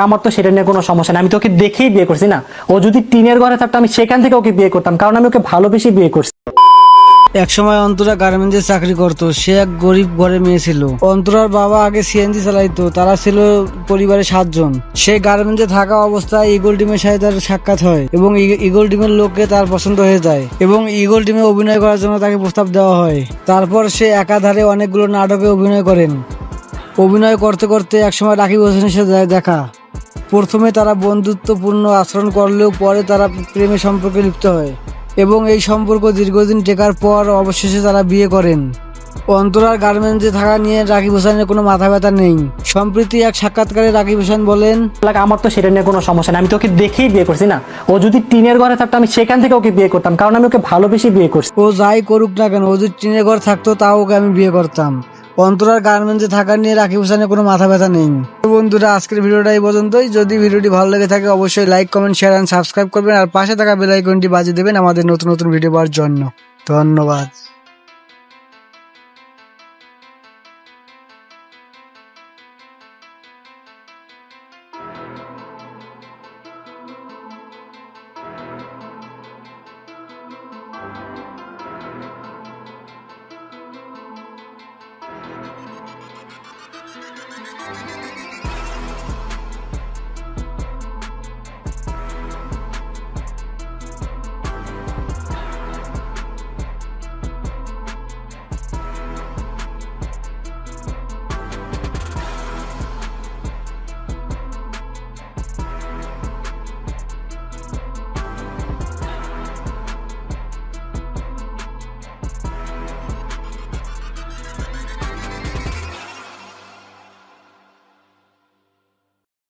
আমার তো সেটা নিয়ে কোনো সমস্যা নেই, আমি তো ওকে দেখেই বিয়ে করছি না। ও যদি টিনের ঘরে থাকতো আমি সেখান থেকে ওকে বিয়ে করতাম, কারণ আমি ওকে ভালোবেসে বিয়ে করছি। একসময় অন্তরা গার্মেন্টসে চাকরি করত। সে এক গরিব ঘরে মেয়ে ছিল। অন্তরার বাবা আগে সিএনজি চালাইতো। তারা ছিল পরিবারে 7 জন। সে গার্মেন্টসে থাকা অবস্থায় ইগল টিমের সাথে তার সাক্ষাৎ হয় এবং ইগল টিমের লোককে তার পছন্দ হয়ে যায় এবং ইগল টিমে অভিনয় করার জন্য তাকে প্রস্তাব দেওয়া হয়। তারপর সে একাধারে অনেকগুলো নাটকে অভিনয় করেন। অভিনয় করতে করতে একসময় রাকিব হোসেনের সাথে দেখা। প্রথমে তারা বন্ধুত্বপূর্ণ আচরণ করলেও পরে তারা প্রেমের সম্পর্কে লিপ্ত হয় এবং এই সম্পর্ক দীর্ঘদিন টেকার পর অবশেষে তারা বিয়ে করেন। অন্তরার গার্মেন্টসে থাকা নিয়ে রাকিব হোসেনের কোনো মাথা ব্যথা নেই। সম্প্রতি এক সাক্ষাৎকারে রাকিব হোসেন বলেন, আমার তো সেটা নিয়ে কোনো সমস্যা নেই, আমি তো ওকে দেখেই বিয়ে করছি না। ও যদি টিনের ঘরে থাকতো আমি সেখান থেকে ওকে বিয়ে করতাম, কারণ আমি ওকে ভালোবেসে বিয়ে করছি। ও যাই করুক না কেন, ও যদি টিনের ঘর থাকতো তাও ওকে আমি বিয়ে করতাম। অন্তরার গার্মেন্টসে থাকা নিয়ে রাকিব হোসেনের কোনো মাথা ব্যথা নেই। তো বন্ধুরা, আজকের ভিডিওটা এই পর্যন্তই। যদি ভিডিওটি ভালো লেগে থাকে অবশ্যই like, comment, share and subscribe করবেন আর পাশে থাকা বেল আইকনটি বাজিয়ে দেবেন আমাদের নতুন নতুন ভিডিও পাওয়ার জন্য। ধন্যবাদ।